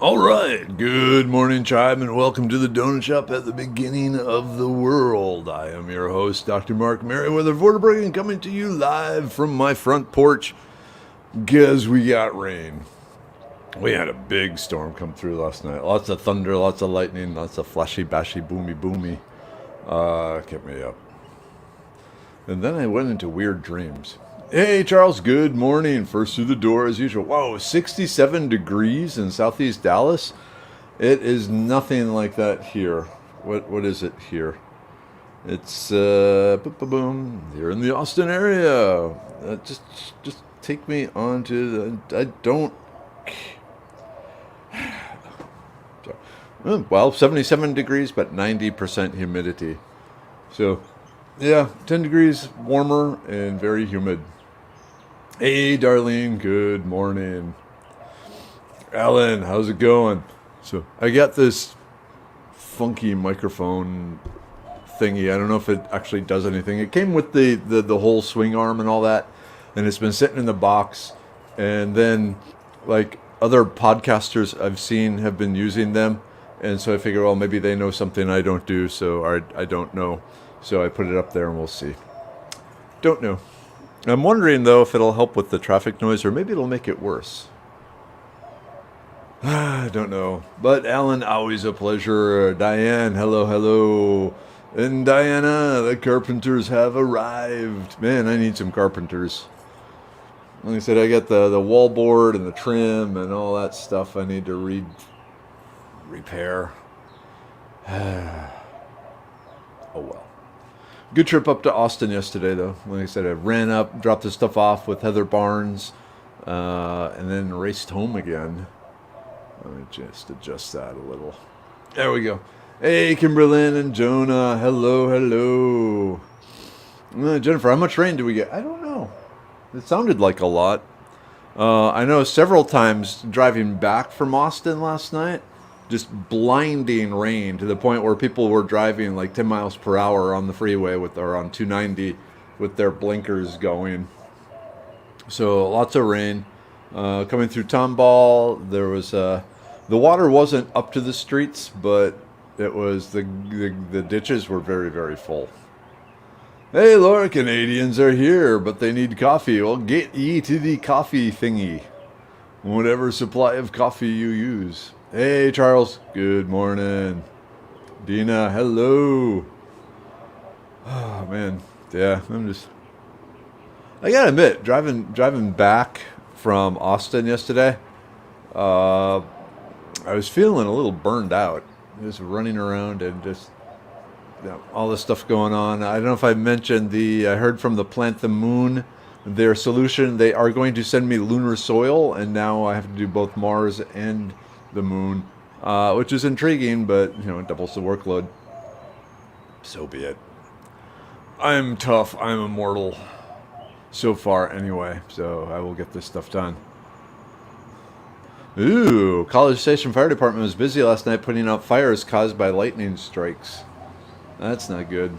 All right, good morning, tribe, and welcome to the Donut Shop at the beginning of the world. I am your host, Dr. Mark Merriweather Vorderbruggen, coming to you live from my front porch. Guess we got rain. We had a big storm come through last night. Lots of thunder, lots of lightning, lots of flashy, bashy, boomy, boomy. Kept me up. And then I went into weird dreams. Hey, Charles, good morning. First through the door as usual. Whoa, 67 degrees in southeast Dallas? It is nothing like that here. What is it here? It's, boom. You're in the Austin area. Just take me on to the, I don't, well, 77 degrees, but 90% humidity. So, yeah, 10 degrees warmer and very humid. Hey, Darlene, good morning. Alan, how's it going? So, I got this funky microphone thingy. I don't know if it actually does anything. It came with the whole swing arm and all that, and it's been sitting in the box. And then, like, other podcasters I've seen have been using them, and so I figure, well, maybe they know something I don't do, so I don't know. So I put it up there, and we'll see. Don't know. I'm wondering, though, if it'll help with the traffic noise, or maybe it'll make it worse. I don't know. But, Alan, always a pleasure. Diane, hello. And Diana, the carpenters have arrived. Man, I need some carpenters. Like I said, I got the wallboard and the trim and all that stuff I need to repair. Oh, well. Good trip up to Austin yesterday, though. Like I said, I ran up, dropped the stuff off with Heather Barnes, and then raced home again. Let me just adjust that a little. There we go. Hey, Kimberlyn and Jonah. Hello. Jennifer, how much rain do we get? I don't know. It sounded like a lot. I know several times driving back from Austin last night, just blinding rain to the point where people were driving like 10 miles per hour on the freeway or on 290 with their blinkers going. So lots of rain coming through Tomball. There was the water wasn't up to the streets, but it was the ditches were very, very full. Hey, Laura, Canadians are here, but they need coffee. Well, get ye to the coffee thingy. Whatever supply of coffee you use. Hey, Charles. Good morning. Dina, hello. Oh, man. Yeah, I gotta admit, driving back from Austin yesterday, I was feeling a little burned out. Just running around and just, all this stuff going on. I don't know if I mentioned I heard from the Plant the Moon, their solution. They are going to send me lunar soil, and now I have to do both Mars and the moon, which is intriguing, but it doubles the workload. So be it. I'm tough. I'm immortal. So far, anyway. So I will get this stuff done. Ooh, College Station Fire Department was busy last night putting out fires caused by lightning strikes. That's not good.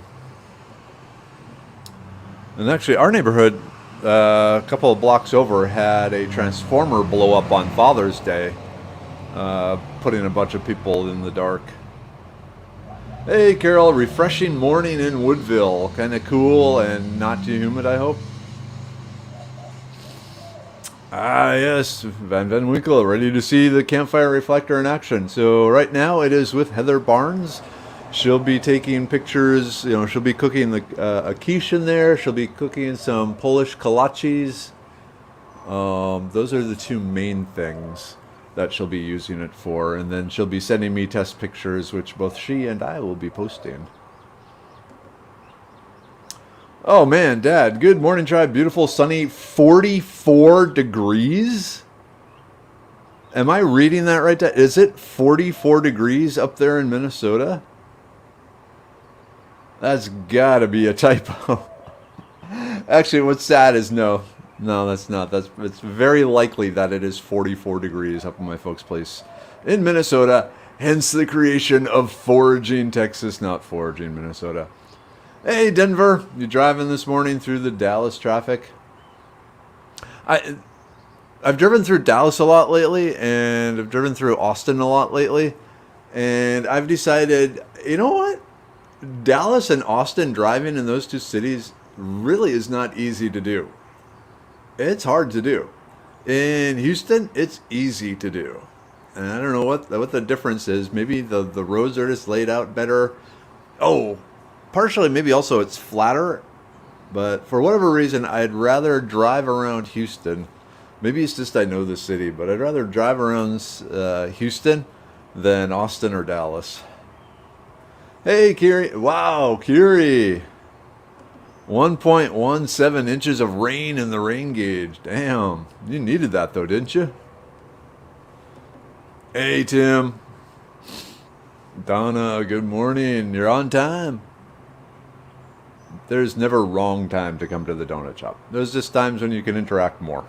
And actually, our neighborhood, a couple of blocks over, had a transformer blow up on Father's Day. Putting a bunch of people in the dark. Hey, Carol, refreshing morning in Woodville. Kind of cool and not too humid, I hope. Ah, yes, Van Winkle, ready to see the campfire reflector in action. So right now it is with Heather Barnes. She'll be taking pictures, she'll be cooking a quiche in there. She'll be cooking some Polish kolaches. Those are the two main things that she'll be using it for, and then she'll be sending me test pictures, which both she and I will be posting. Oh man, Dad, good morning, tribe. Beautiful, sunny, 44 degrees? Am I reading that right? Is it 44 degrees up there in Minnesota? That's gotta be a typo. Actually, what's sad is no, that's not. It's very likely that it is 44 degrees up in my folks' place in Minnesota. Hence the creation of Foraging Texas, not Foraging Minnesota. Hey, Denver, you driving this morning through the Dallas traffic? I've driven through Dallas a lot lately, and I've driven through Austin a lot lately, and I've decided, you know what? Dallas and Austin, driving in those two cities really is not easy to do. It's hard to do. In Houston, it's easy to do. And I don't know what the difference is. Maybe the roads are just laid out better. Oh, partially maybe also it's flatter. But for whatever reason, I'd rather drive around Houston. Maybe it's just I know the city, but I'd rather drive around Houston than Austin or Dallas. Hey, Kiri. Wow, Kiri. 1.17 inches of rain in the rain gauge. Damn. You needed that, though, didn't you? Hey, Tim. Donna, good morning. You're on time. There's never wrong time to come to the donut shop. There's just times when you can interact more.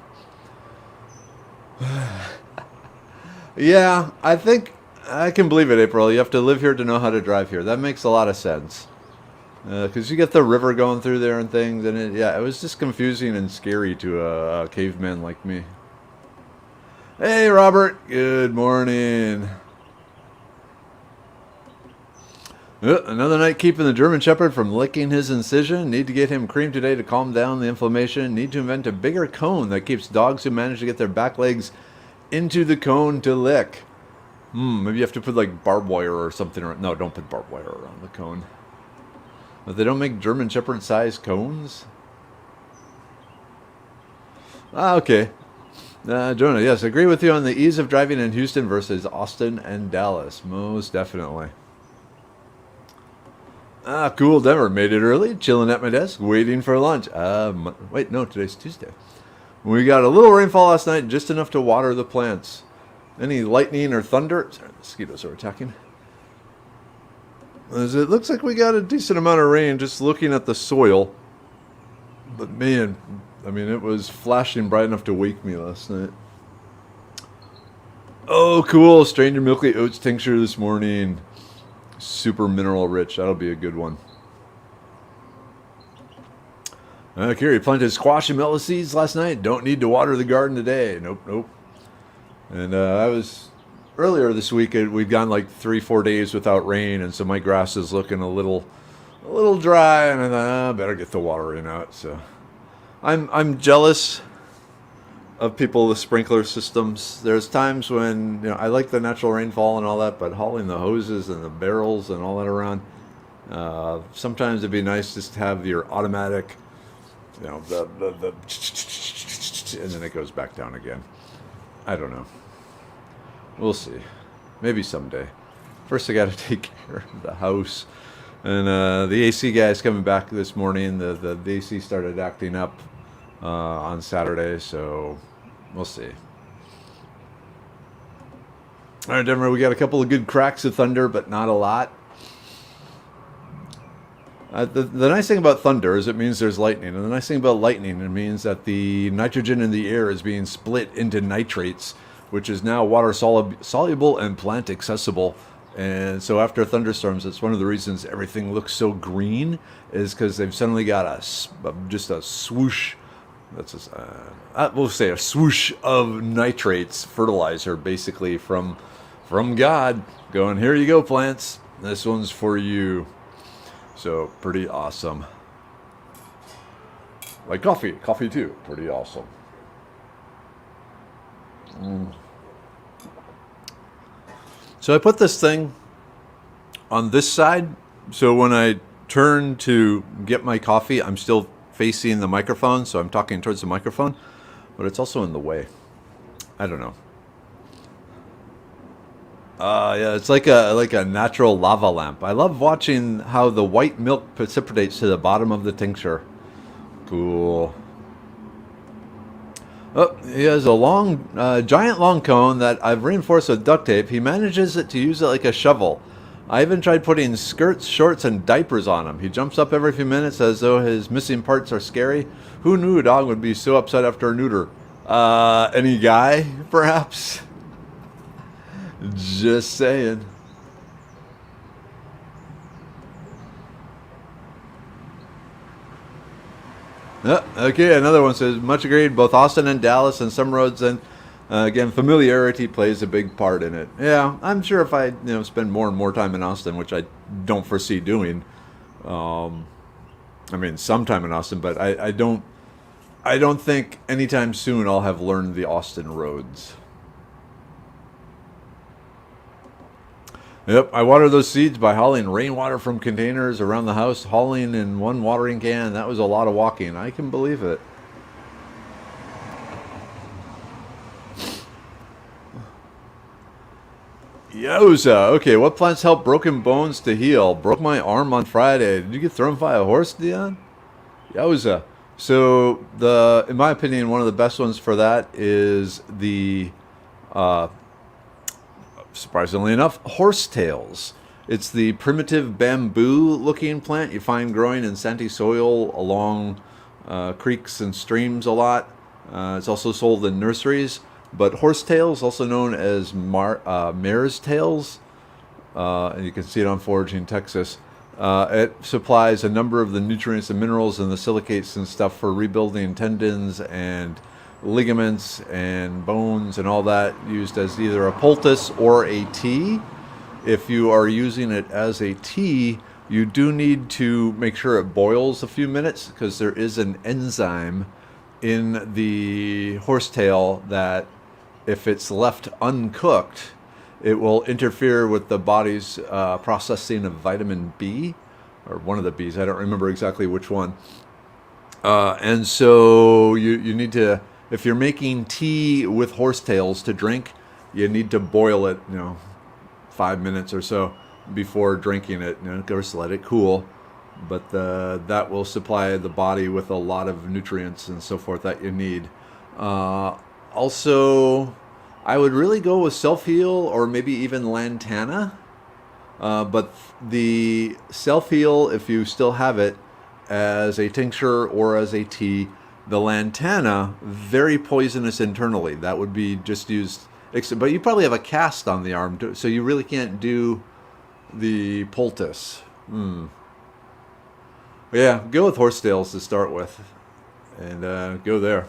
Yeah, I think I can believe it, April. You have to live here to know how to drive here. That makes a lot of sense. Because you get the river going through there and things, and it was just confusing and scary to a caveman like me. Hey, Robert. Good morning. Another night keeping the German Shepherd from licking his incision. Need to get him cream today to calm down the inflammation. Need to invent a bigger cone that keeps dogs who manage to get their back legs into the cone to lick. Maybe you have to put like barbed wire or something. No, don't put barbed wire around the cone. But they don't make German Shepherd size cones? Okay. Jonah, yes, agree with you on the ease of driving in Houston versus Austin and Dallas. Most definitely. Cool, Denver. Made it early, chilling at my desk, waiting for lunch. Wait, no, today's Tuesday. We got a little rainfall last night, just enough to water the plants. Any lightning or thunder? Sorry, mosquitoes are attacking. As it looks like we got a decent amount of rain just looking at the soil. But man, I mean, it was flashing bright enough to wake me last night. Oh, cool. Stranger Milky Oats tincture this morning. Super mineral rich. That'll be a good one. Kiri planted squash and melon seeds last night. Don't need to water the garden today. Nope. And I was... Earlier this week, we'd gone like 3-4 days without rain, and so my grass is looking a little dry, and I thought, better get the watering out. So, I'm jealous of people with sprinkler systems. There's times when I like the natural rainfall and all that, but hauling the hoses and the barrels and all that around, sometimes it'd be nice just to have your automatic, the and then it goes back down again. I don't know. We'll see. Maybe someday. First, I got to take care of the house. And the AC guy's coming back this morning. The AC started acting up on Saturday, so we'll see. All right, Denver, we got a couple of good cracks of thunder, but not a lot. The nice thing about thunder is it means there's lightning. And the nice thing about lightning, it means that the nitrogen in the air is being split into nitrates, which is now water soluble and plant accessible. And so after thunderstorms, that's one of the reasons everything looks so green, is because they've suddenly got just a swoosh. We'll say a swoosh of nitrates, fertilizer, basically from God, going, here you go, plants. This one's for you. So pretty awesome. Like coffee too, pretty awesome. So I put this thing on this side, so when I turn to get my coffee, I'm still facing the microphone, so I'm talking towards the microphone, but it's also in the way. I don't know. Yeah, it's like a natural lava lamp. I love watching how the white milk precipitates to the bottom of the tincture. Cool. Oh, he has a giant long cone that I've reinforced with duct tape. He manages to use it like a shovel. I even tried putting skirts, shorts, and diapers on him. He jumps up every few minutes as though his missing parts are scary. Who knew a dog would be so upset after a neuter? Any guy, perhaps? Just saying. Okay, another one says, much agreed, both Austin and Dallas and some roads, and again, familiarity plays a big part in it. Yeah, I'm sure if I spend more and more time in Austin, which I don't foresee doing, I mean, sometime in Austin, but I don't think anytime soon I'll have learned the Austin roads. Yep, I water those seeds by hauling rainwater from containers around the house, hauling in one watering can. That was a lot of walking. I can believe it. Yowza. Okay, what plants help broken bones to heal? Broke my arm on Friday. Did you get thrown by a horse, Dion? Yowza. So in my opinion, one of the best ones for that is the uh, surprisingly enough, horsetails. It's the primitive bamboo-looking plant you find growing in sandy soil along creeks and streams a lot. It's also sold in nurseries. But horsetails, also known as mare's tails, and you can see it on Foraging Texas. It supplies a number of the nutrients and minerals and the silicates and stuff for rebuilding tendons and ligaments and bones and all that, used as either a poultice or a tea. If you are using it as a tea, you do need to make sure it boils a few minutes, because there is an enzyme in the horsetail that, if it's left uncooked, it will interfere with the body's processing of vitamin B, or one of the Bs. I don't remember exactly which one. And so you need to, if you're making tea with horsetails to drink, you need to boil it, 5 minutes or so before drinking it. Of course, let it cool. But that will supply the body with a lot of nutrients and so forth that you need. Also, I would really go with Self-Heal or maybe even Lantana. But the Self-Heal, if you still have it as a tincture or as a tea, the Lantana, very poisonous internally. That would be just used, but you probably have a cast on the arm, so you really can't do the poultice. Yeah, go with horsetails to start with, and go there.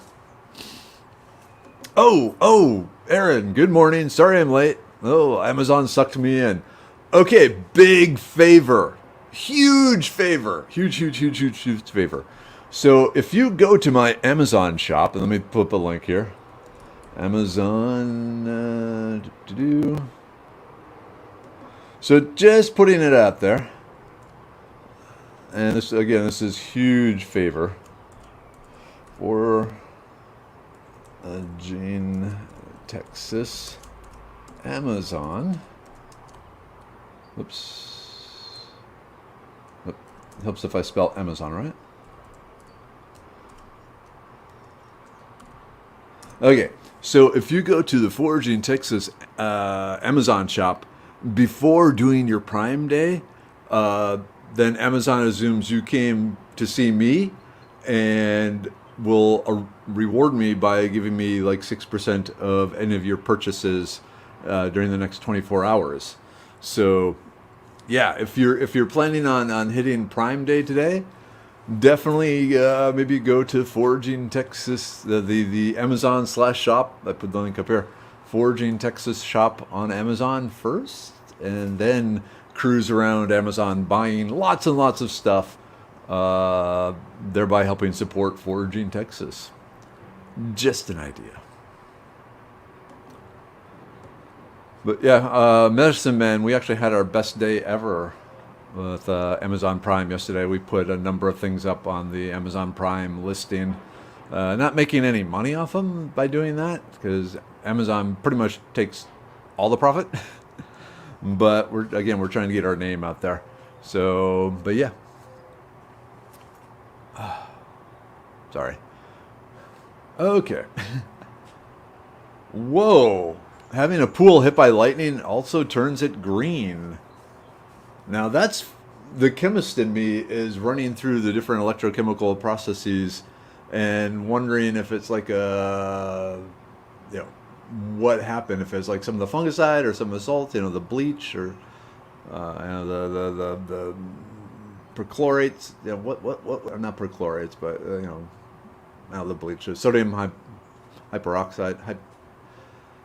Oh, Aaron, good morning. Sorry I'm late. Oh, Amazon sucked me in. Okay, big favor. Huge favor. Huge favor. So if you go to my Amazon shop, and let me put up a link here. Amazon. So just putting it out there. And this is huge favor for Jane, Texas, Amazon. Oops. Helps if I spell Amazon right. Okay, so if you go to the Foraging Texas Amazon shop before doing your Prime Day, then Amazon assumes you came to see me and will reward me by giving me like 6% of any of your purchases during the next 24 hours. So, yeah, if you're planning on hitting Prime Day today, definitely maybe go to Foraging Texas, the Amazon/shop. I put the link up here. Foraging Texas shop on Amazon first, and then cruise around Amazon buying lots and lots of stuff, thereby helping support Foraging Texas. Just an idea. But yeah, Medicine Man, we actually had our best day ever with Amazon Prime yesterday. We put a number of things up on the Amazon Prime listing. Not making any money off them by doing that, because Amazon pretty much takes all the profit. But we're trying to get our name out there. So, but yeah. Sorry. Okay. Whoa. Having a pool hit by lightning also turns it green. Now that's, the chemist in me is running through the different electrochemical processes and wondering if it's like what happened, if it's like some of the fungicide or some of the salt, the bleach, or the perchlorates, what not perchlorates, but the bleach. Sodium hyperoxide.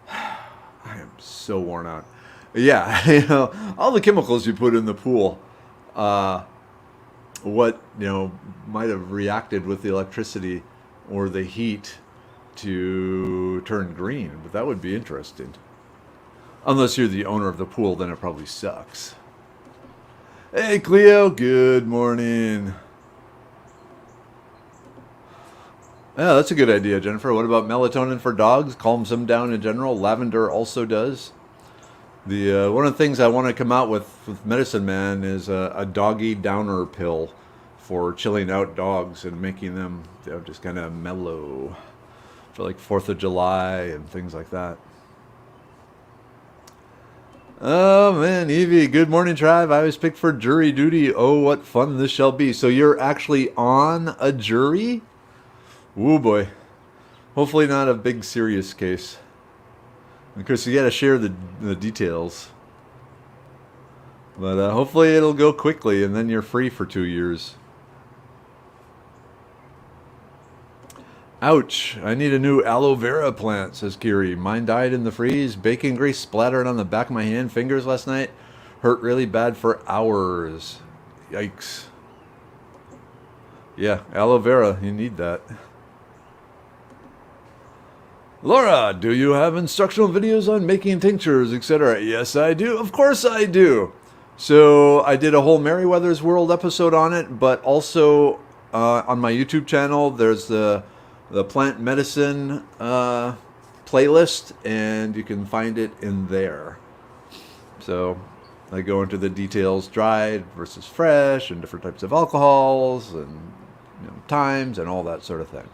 I am so worn out. Yeah, all the chemicals you put in the pool, what, might have reacted with the electricity or the heat to turn green, but that would be interesting. Unless you're the owner of the pool, then it probably sucks. Hey, Cleo, good morning. Yeah, that's a good idea, Jennifer. What about melatonin for dogs? Calms them down in general. Lavender also does. The one of the things I want to come out with Medicine Man is a doggy downer pill for chilling out dogs and making them just kind of mellow for like 4th of July and things like that. Oh man, Evie, good morning, tribe. I was picked for jury duty. Oh, what fun this shall be. So you're actually on a jury? Woo boy. Hopefully not a big serious case. Of course, you got to share the details. But hopefully it'll go quickly and then you're free for 2 years. Ouch, I need a new aloe vera plant, says Kiri. Mine died in the freeze. Bacon grease splattered on the back of my hand, fingers last night. Hurt really bad for hours. Yikes. Yeah, aloe vera, you need that. Laura, do you have instructional videos on making tinctures, etc.? Yes, I do. Of course I do. So I did a whole Merryweather's World episode on it, but also on my YouTube channel, there's the plant medicine playlist, and you can find it in there. So I go into the details, dried versus fresh, and different types of alcohols, and times, and all that sort of thing.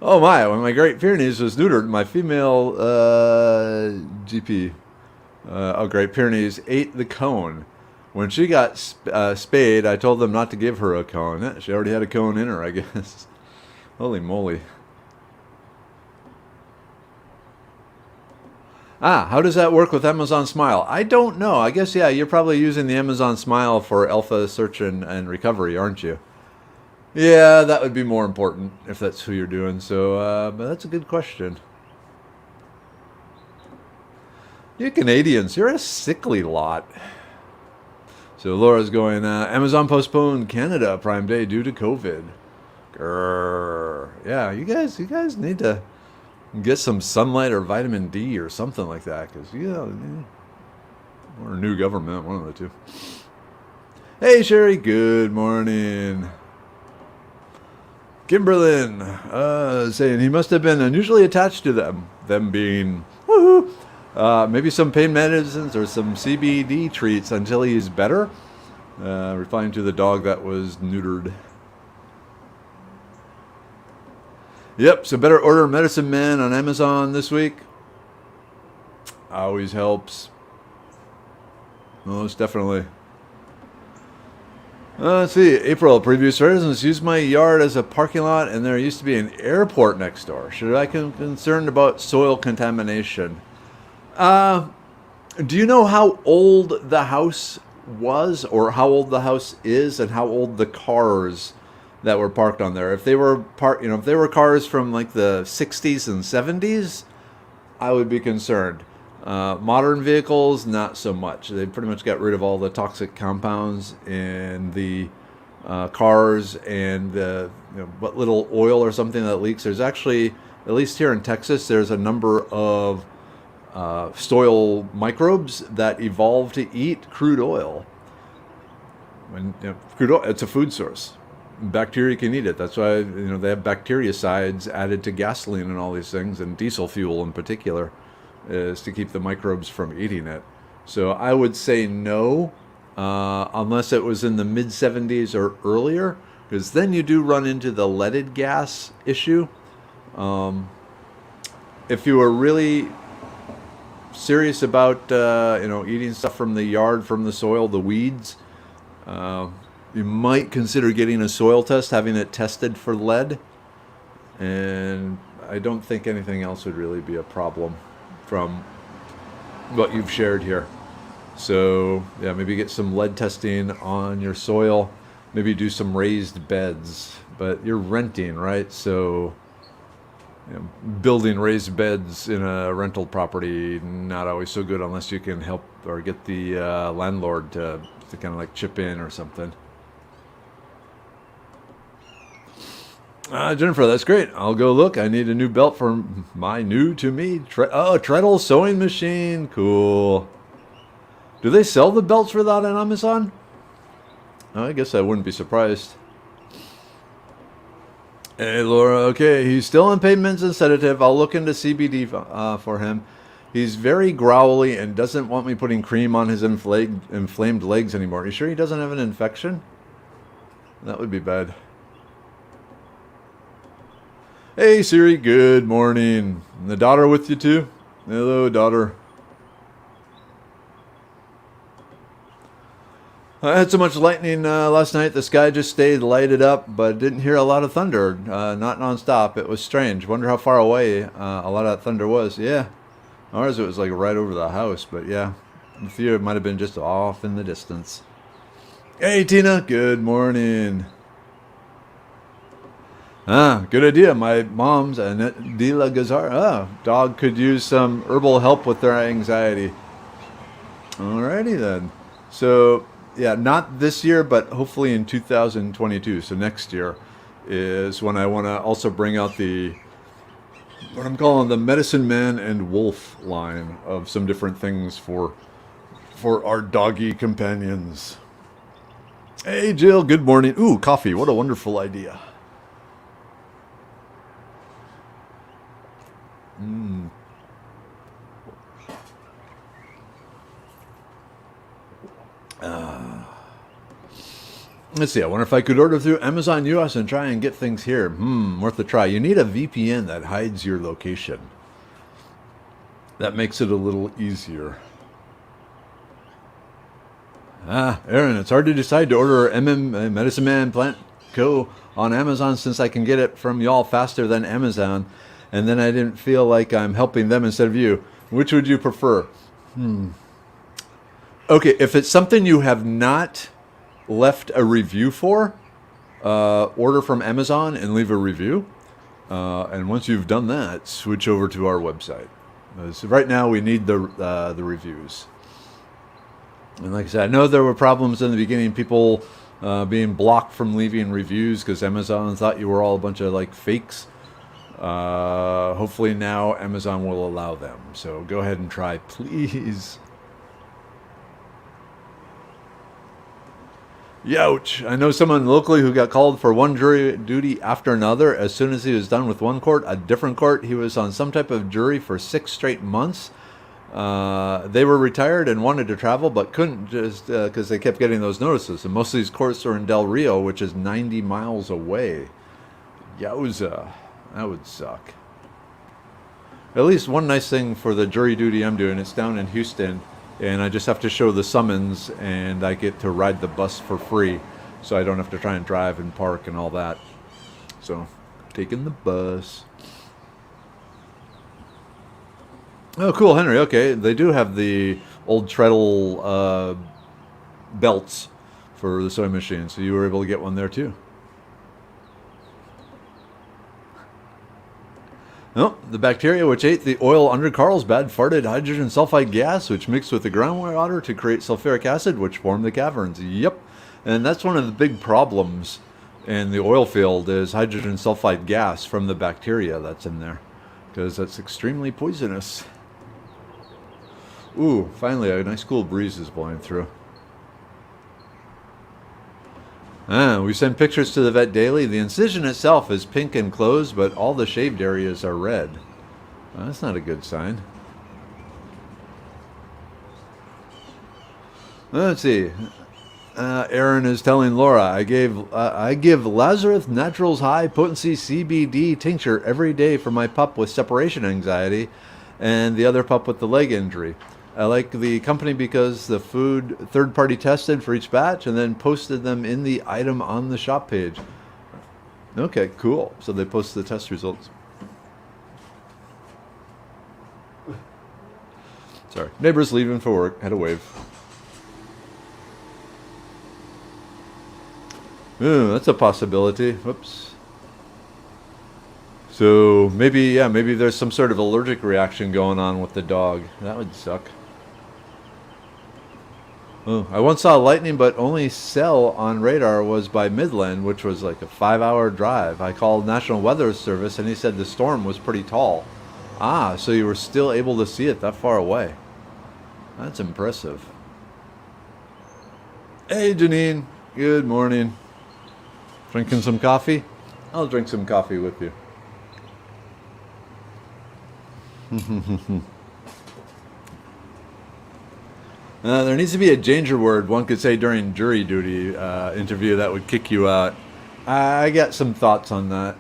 Oh my, when my Great Pyrenees was neutered, my female GP, Great Pyrenees, ate the cone. When she got spayed, I told them not to give her a cone. She already had a cone in her, I guess. Holy moly. How does that work with Amazon Smile? I don't know. I guess, yeah, you're probably using the Amazon Smile for alpha search and recovery, aren't you? Yeah, that would be more important if that's who you're doing. So, but that's a good question. You Canadians, you're a sickly lot. So Laura's going, Amazon postponed Canada Prime Day due to COVID. Grrr. Yeah, you guys need to get some sunlight or vitamin D or something like that, because we're a new government, one of the two. Hey Sherry, good morning. Kimberlyn saying he must have been unusually attached to them being woohoo. Maybe some pain medicines or some CBD treats until he's better. Referring to the dog that was neutered. Yep, so better order Medicine Man on Amazon this week. Always helps. Most definitely. Let's see. April, previous residents used my yard as a parking lot, and there used to be an airport next door. Should I be concerned about soil contamination? Do you know how old the house was, or how old the house is, and how old the cars that were parked on there? If they were if they were cars from like the 60s and 70s, I would be concerned. Modern vehicles, not so much. They pretty much got rid of all the toxic compounds in the cars, and what little oil or something that leaks. There's actually, at least here in Texas, there's a number of soil microbes that evolve to eat crude oil. Crude oil, it's a food source. Bacteria can eat it. That's why they have bactericides added to gasoline and all these things, and diesel fuel in particular, is to keep the microbes from eating it. So I would say no, unless it was in the mid-70s or earlier, because then you do run into the leaded gas issue. If you were really serious about eating stuff from the yard, from the soil, the weeds, you might consider getting a soil test, having it tested for lead, and I don't think anything else would really be a problem from what you've shared here. So yeah, maybe get some lead testing on your soil. maybe do some raised beds. But you're renting, right? So building raised beds in a rental property, not always so good unless you can help or get the landlord to kind of like chip in or something. Jennifer, that's great. I'll go look. I need a new belt for my new to me treadle sewing machine. Cool. Do they sell the belts for that on Amazon? Oh, I guess I wouldn't be surprised. Hey, Laura. Okay, he's still on pain meds and sedative. I'll look into CBD for him. He's very growly and doesn't want me putting cream on his inflamed legs anymore. Are you sure he doesn't have an infection? That would be bad. Hey, Siri. Good morning. And the daughter with you, too? Hello, daughter. I had so much lightning last night, the sky just stayed lighted up, but didn't hear a lot of thunder, not nonstop. It was strange. Wonder how far away a lot of that thunder was. Yeah, ours it was like right over the house, but yeah, the fear might have been just off in the distance. Hey, Tina. Good morning. Good idea. My mom's, Annette de la Gazar. Dog could use some herbal help with their anxiety. Alrighty then. So... yeah, not this year, but hopefully in 2022. So next year is when I want to also bring out what I'm calling the Medicine Man and Wolf line of some different things for our doggy companions. Hey, Jill, good morning. Ooh, coffee. What a wonderful idea. Let's see, I wonder if I could order through Amazon US and try and get things here. Worth a try. You need a VPN that hides your location. That makes it a little easier. Aaron, it's hard to decide to order Medicine Man Plant Co. on Amazon since I can get it from y'all faster than Amazon. And then I didn't feel like I'm helping them instead of you. Which would you prefer? Okay, if it's something you have not left a review for, order from Amazon and leave a review. And once you've done that, switch over to our website. So right now we need the reviews. And like I said, I know there were problems in the beginning, people being blocked from leaving reviews because Amazon thought you were all a bunch of like fakes. Hopefully now Amazon will allow them. So go ahead and try, please. Youch. I know someone locally who got called for one jury duty after another. As soon as he was done with one court, a different court, he was on some type of jury for 6 straight months. They were retired and wanted to travel, but couldn't just because they kept getting those notices. And most of these courts are in Del Rio, which is 90 miles away. Yowza. That would suck. At least one nice thing for the jury duty I'm doing, it's down in Houston. And I just have to show the summons, and I get to ride the bus for free, so I don't have to try and drive and park and all that. So, taking the bus. Oh, cool, Henry. Okay, they do have the old treadle belts for the sewing machine, so you were able to get one there too. No, the bacteria which ate the oil under Carlsbad farted hydrogen sulfide gas, which mixed with the groundwater to create sulfuric acid, which formed the caverns. Yep. And that's one of the big problems in the oil field is hydrogen sulfide gas from the bacteria that's in there, because that's extremely poisonous. Ooh, finally a nice cool breeze is blowing through. We send pictures to the vet daily. The incision itself is pink and closed, but all the shaved areas are red. That's not a good sign. Let's see. Aaron is telling Laura, I give Lazarus Naturals High Potency CBD tincture every day for my pup with separation anxiety and the other pup with the leg injury. I like the company because the food third-party tested for each batch and then posted them in the item on the shop page. Okay, cool. So they post the test results. Sorry. Neighbors leaving for work. Had a wave. Ooh, that's a possibility. Whoops. So maybe, yeah, maybe there's some sort of allergic reaction going on with the dog. That would suck. Oh, I once saw lightning, but only cell on radar was by Midland, which was like a 5-hour drive. I called National Weather Service, and he said the storm was pretty tall. Ah, so you were still able to see it that far away. That's impressive. Hey, Janine. Good morning. Drinking some coffee? I'll drink some coffee with you. There needs to be a danger word one could say during jury duty interview that would kick you out. I got some thoughts on that.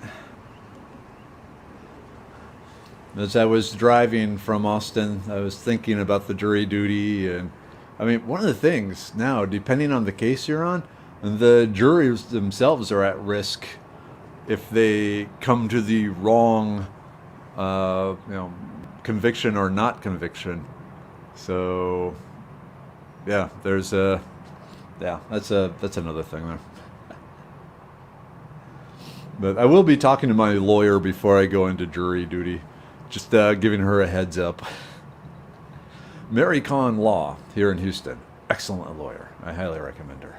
As I was driving from Austin, I was thinking about the jury duty, and I mean, one of the things now, depending on the case you're on, the jurors themselves are at risk if they come to the wrong, conviction or not conviction. So, yeah, that's another thing there. But I will be talking to my lawyer before I go into jury duty. Just giving her a heads up. Mary Conn Law here in Houston. Excellent lawyer. I highly recommend her.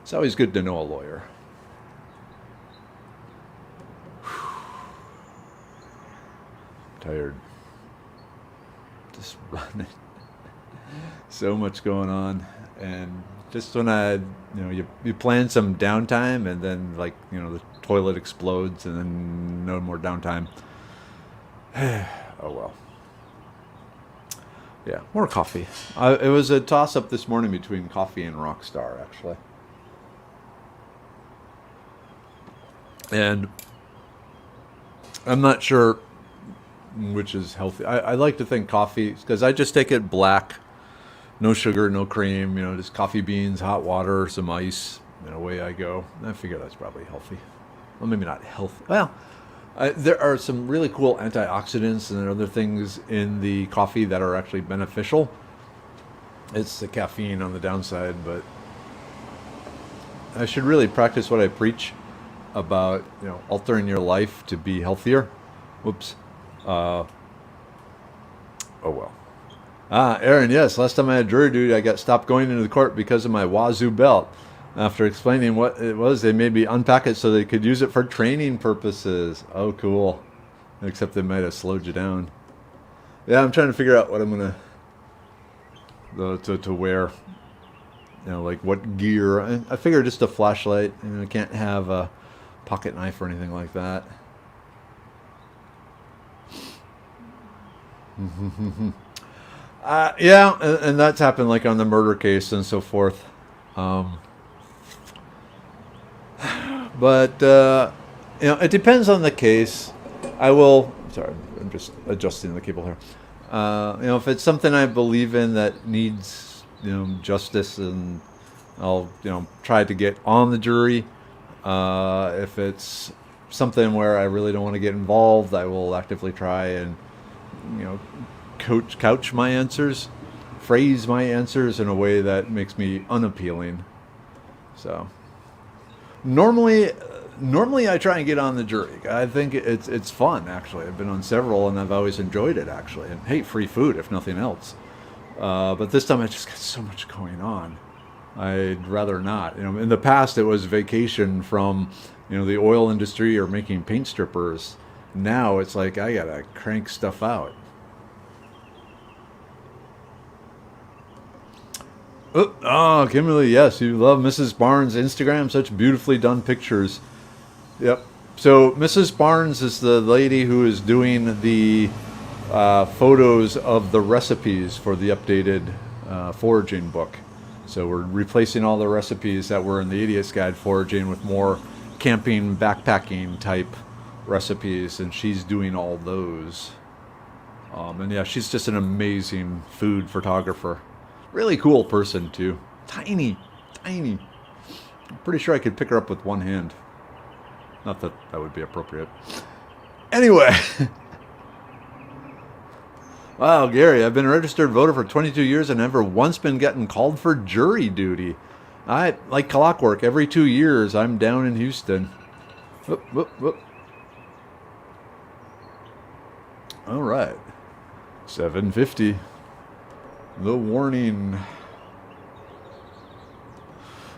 It's always good to know a lawyer. Tired. Just running. So much going on. And just when you plan some downtime and then the toilet explodes and then no more downtime. Oh well. Yeah, more coffee. It was a toss-up this morning between coffee and Rockstar, actually. And I'm not sure which is healthy. I like to think coffee, because I just take it black, no sugar, no cream, just coffee beans, hot water, some ice, and away I go. I figure that's probably healthy. Well, maybe not healthy. Well, there are some really cool antioxidants and other things in the coffee that are actually beneficial. It's the caffeine on the downside, but I should really practice what I preach about, altering your life to be healthier. Whoops. Oh well. Aaron, yes, last time I had jury duty, I got stopped going into the court because of my Wazoo belt. After explaining what it was, they made me unpack it so they could use it for training purposes. Oh, cool. Except they might have slowed you down. Yeah, I'm trying to figure out what I'm going to wear. Like what gear. I figure just a flashlight. I can't have a pocket knife or anything like that. Yeah, and that's happened like on the murder case and so forth. But it depends on the case. Sorry, I'm just adjusting the cable here. If it's something I believe in that needs, justice, and I'll, try to get on the jury. If it's something where I really don't want to get involved, I will actively try and, couch my answers, phrase my answers in a way that makes me unappealing. So normally I try and get on the jury. I think it's fun, actually. I've been on several and I've always enjoyed it, actually. And hey, free food if nothing else. But this time I just got so much going on. I'd rather not. In the past it was vacation from the oil industry or making paint strippers. Now it's like I gotta crank stuff out. Oh, Kimberly, yes, you love Mrs. Barnes' Instagram. Such beautifully done pictures. Yep. So Mrs. Barnes is the lady who is doing the photos of the recipes for the updated foraging book. So we're replacing all the recipes that were in the Idiot's Guide Foraging with more camping, backpacking type recipes, and she's doing all those. And yeah, she's just an amazing food photographer. Really cool person, too. Tiny. I'm pretty sure I could pick her up with one hand. Not that that would be appropriate. Anyway. Wow, Gary, I've been a registered voter for 22 years and never once been getting called for jury duty. I like clockwork. Every 2 years, I'm down in Houston. Whoop, whoop, whoop. All right. 750. The warning.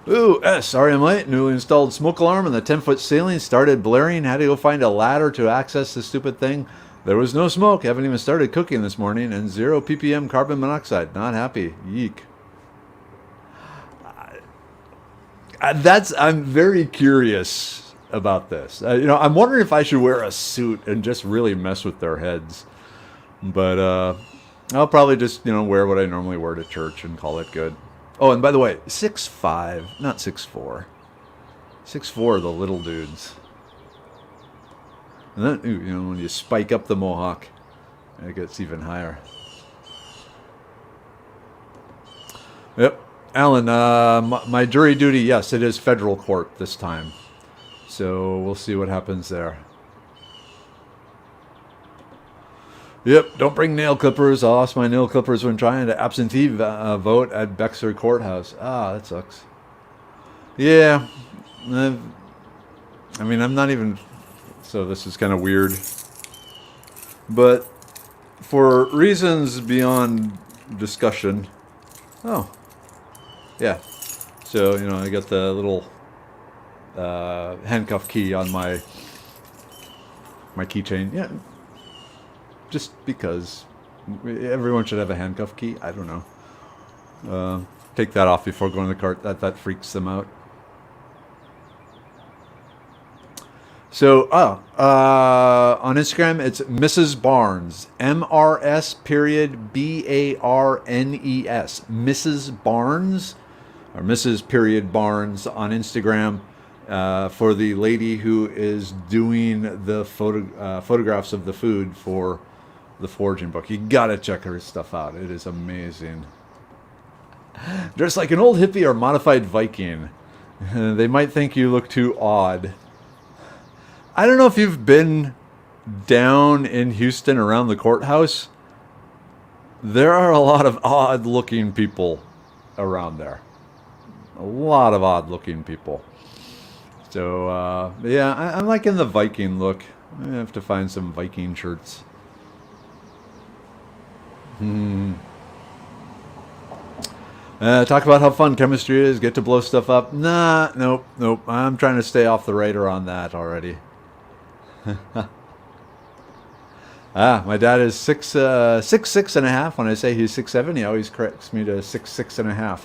Ooh, sorry I'm late. Newly installed smoke alarm on the 10-foot ceiling started blaring. Had to go find a ladder to access the stupid thing. There was no smoke. Haven't even started cooking this morning. And 0 ppm carbon monoxide. Not happy. Yeek. I'm very curious about this. I'm wondering if I should wear a suit and just really mess with their heads. But I'll probably just, wear what I normally wear to church and call it good. Oh, and by the way, 6'5", not 6'4". 6'4", the little dudes. And then, when you spike up the mohawk, it gets even higher. Yep. Alan, my jury duty, yes, it is federal court this time. So we'll see what happens there. Yep, don't bring nail clippers. I lost my nail clippers when trying to absentee vote at Bexar Courthouse. Ah, that sucks. Yeah. I'm not even... So this is kind of weird. But for reasons beyond discussion... Oh. Yeah. So, I got the little handcuff key on my keychain. Yeah. Just because everyone should have a handcuff key. I don't know. Take that off before going to the cart. That freaks them out. So, on Instagram, it's Mrs. Barnes. MRS.BARNES. Mrs. Barnes, or Mrs. Barnes on Instagram, for the lady who is doing the photographs of the food for the foraging book. You gotta check her stuff out. It is amazing. Dressed like an old hippie or modified Viking. They might think you look too odd. I don't know if you've been down in Houston around the courthouse. There are a lot of odd-looking people around there. A lot of odd-looking people. So, yeah, I'm liking the Viking look. I have to find some Viking shirts. Talk about how fun chemistry is. Get to blow stuff up. Nope. I'm trying to stay off the radar on that already. My dad is 6'6.5". When I say he's 6'7", he always corrects me to 6'6.5".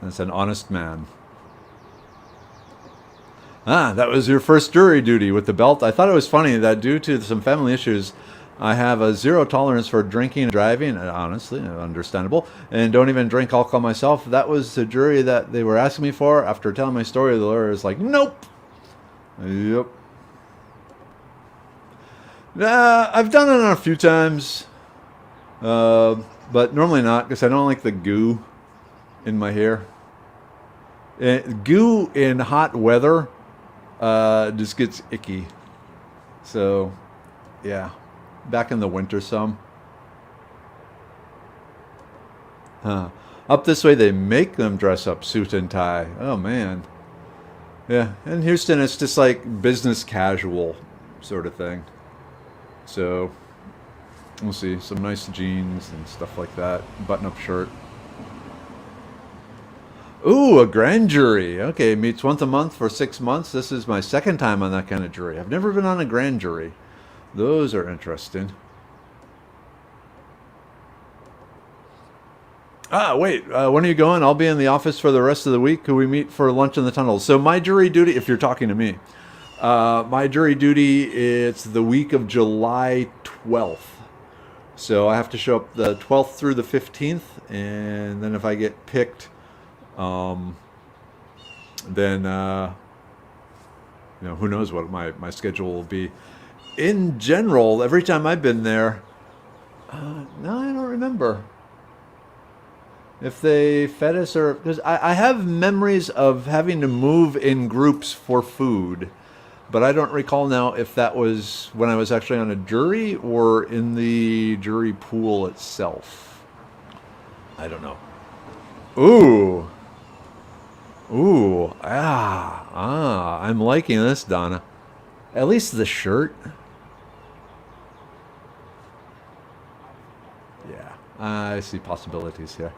That's an honest man. That was your first jury duty with the belt. I thought it was funny that due to some family issues, I have a 0 tolerance for drinking and driving. Honestly, understandable. And don't even drink alcohol myself. That was the jury that they were asking me for. After telling my story, the lawyer was like, nope. Yep. I've done it a few times. But normally not, because I don't like the goo in my hair. Goo in hot weather just gets icky. So, yeah. Back in the winter some. Up this way they make them dress up suit and tie. Oh man. Yeah, in Houston it's just like business casual sort of thing. So we'll see. Some nice jeans and stuff like that. Button-up shirt. Ooh, a grand jury. Okay, meets once a month for 6 months. This is my second time on that kind of jury. I've never been on a grand jury. Those are interesting. Wait. When are you going? I'll be in the office for the rest of the week. Could we meet for lunch in the tunnels? So my jury duty, if you're talking to me, my jury duty, it's the week of July 12th. So I have to show up the 12th through the 15th. And then if I get picked, then, who knows what my schedule will be. In general, every time I've been there, no, I don't remember if they fed us or... Because I have memories of having to move in groups for food, but I don't recall now if that was when I was actually on a jury or in the jury pool itself. I don't know. Ooh. Ooh. I'm liking this, Donna. At least the shirt. Yeah. I see possibilities here.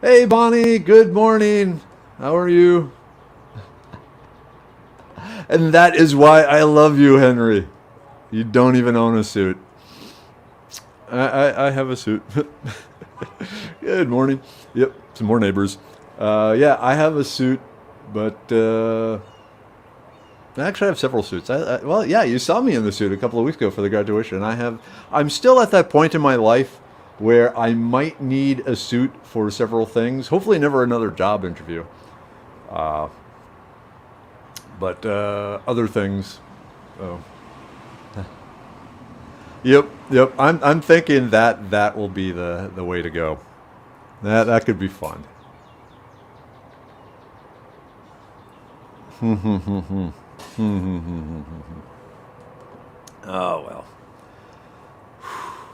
Hey, Bonnie. Good morning. How are you? And that is why I love you, Henry. You don't even own a suit. I have a suit. Good morning. Yep, some more neighbors. Yeah, I have a suit, but actually I have several suits. Well, yeah, you saw me in the suit a couple of weeks ago for the graduation. I'm still at that point in my life where I might need a suit for several things. Hopefully, never another job interview. But other things. Oh. Yep. I'm thinking that will be the way to go. That could be fun. Oh well.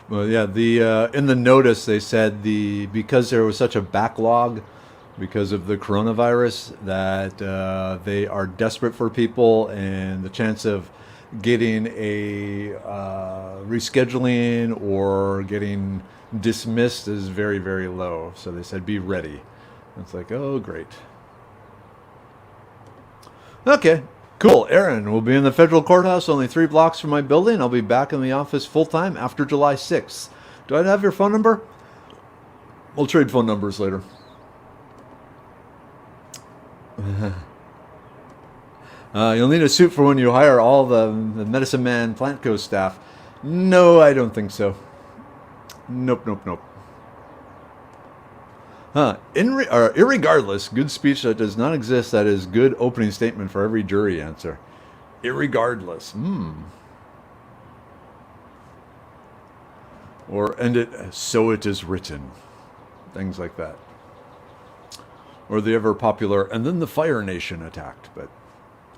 Well, yeah. The in the notice they said because there was such a backlog because of the coronavirus that they are desperate for people, and the chance of getting a rescheduling or getting dismissed is very, very low. So they said be ready. It's like, oh great. Okay, cool. Aaron will be in the federal courthouse only 3 blocks from my building. I'll be back in the office full time after July 6th. Do I have your phone number? We'll trade phone numbers later. You'll need a suit for when you hire all the Medicine Man Plant Co staff. No, I don't think so. Nope. Irregardless, good speech that does not exist, that is good opening statement for every jury answer. Irregardless. Or end it, so it is written. Things like that. Or the ever popular, and then the Fire Nation attacked, but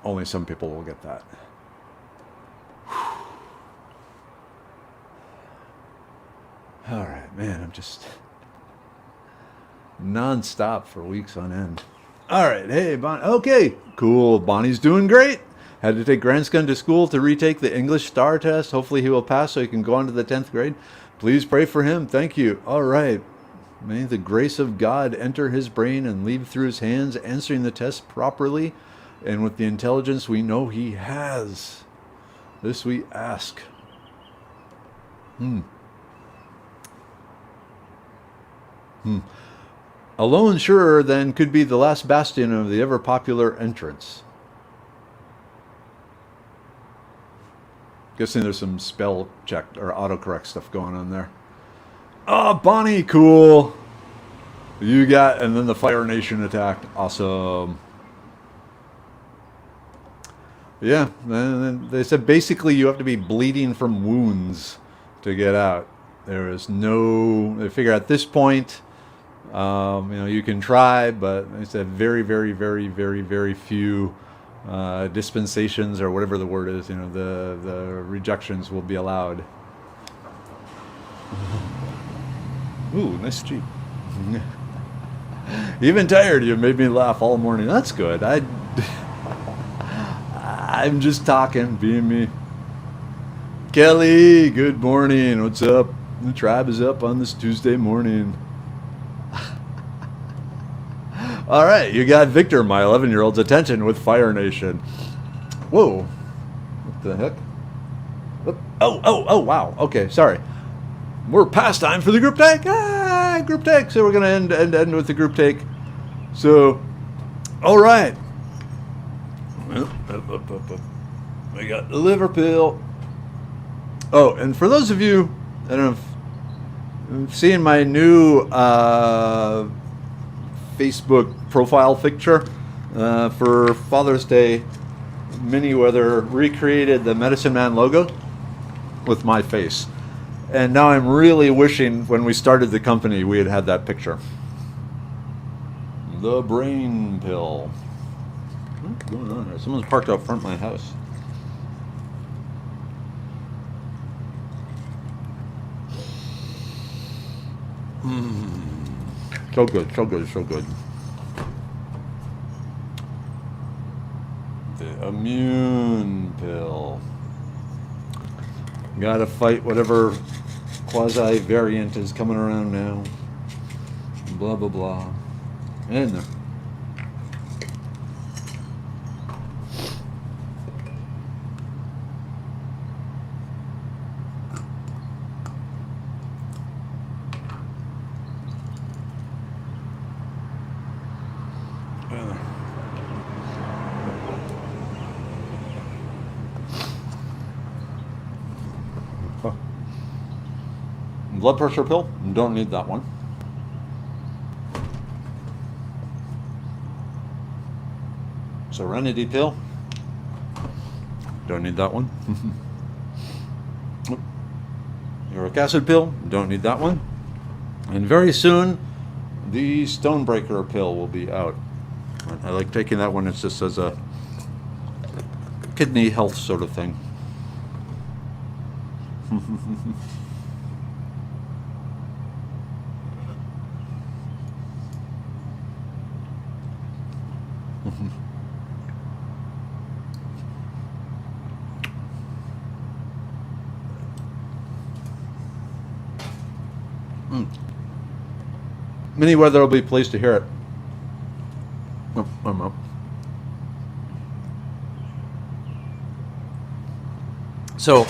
only some people will get that. All right, man, I'm just non-stop for weeks on end. All right, hey, Bonnie. Okay, cool. Bonnie's doing great. Had to take grandson to school to retake the English STAR test. Hopefully he will pass so he can go on to the 10th grade. Please pray for him. Thank you. All right. May the grace of God enter his brain and leave through his hands, answering the test properly and with the intelligence we know he has. This we ask. A low insurer then could be the last bastion of the ever popular entrance. Guessing there's some spell check or autocorrect stuff going on there. Oh, Bonnie, cool. You got, and then the Fire Nation attacked. Awesome. Yeah, and they said basically you have to be bleeding from wounds to get out. There is no, they figure at this point, you can try, but they said very, very, very, very, very few dispensations or whatever the word is, the rejections will be allowed. Ooh, nice Jeep. Even tired, you made me laugh all morning. That's good. I'm just talking, being me. Kelly, good morning. What's up? The tribe is up on this Tuesday morning. All right, you got Victor, my 11-year-old's attention with Fire Nation. Whoa. What the heck? Oh, wow. Okay, sorry. We're past time for the group take. Group take. So we're going to end with the group take. So, all right. We got the liver pill. Oh, and for those of you, I don't know if seeing my new Facebook profile picture for Father's Day, Mini Weather recreated the Medicine Man logo with my face. And now I'm really wishing when we started the company we had had that picture. The brain pill. What's going on here? Someone's parked out front of my house. So good, so good, so good. The immune pill. Gotta fight whatever quasi variant is coming around now. Blah blah blah. And there. Blood pressure pill, don't need that one. Serenity pill, don't need that one. Uric acid pill, don't need that one. And very soon, the Stonebreaker pill will be out. I like taking that one, it's just as a kidney health sort of thing. Mini Weather will be pleased to hear it. Oh, I'm up. So,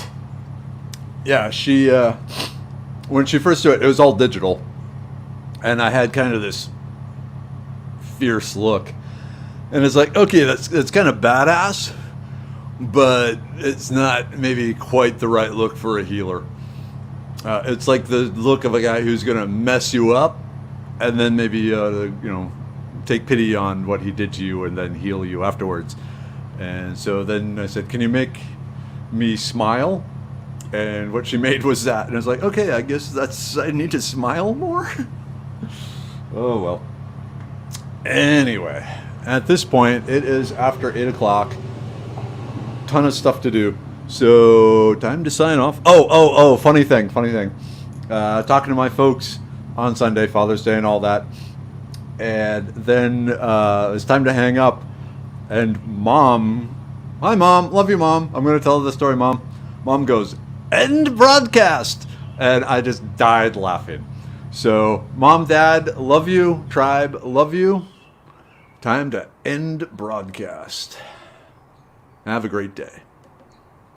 yeah, she when she first did it, it was all digital, and I had kind of this fierce look, and it's like, okay, that's kind of badass, but it's not maybe quite the right look for a healer. It's like the look of a guy who's going to mess you up, and then maybe take pity on what he did to you, and then heal you afterwards. And so then I said, "Can you make me smile?" And what she made was that, and I was like, "Okay, I guess I need to smile more." Oh well. Anyway, at this point, it is after 8 o'clock. Ton of stuff to do. So, time to sign off. Oh, funny thing. Talking to my folks on Sunday, Father's Day and all that. And then it's time to hang up. And Mom, hi Mom, love you Mom. I'm going to tell the story, Mom. Mom goes, end broadcast. And I just died laughing. So, Mom, Dad, love you. Tribe, love you. Time to end broadcast. Have a great day.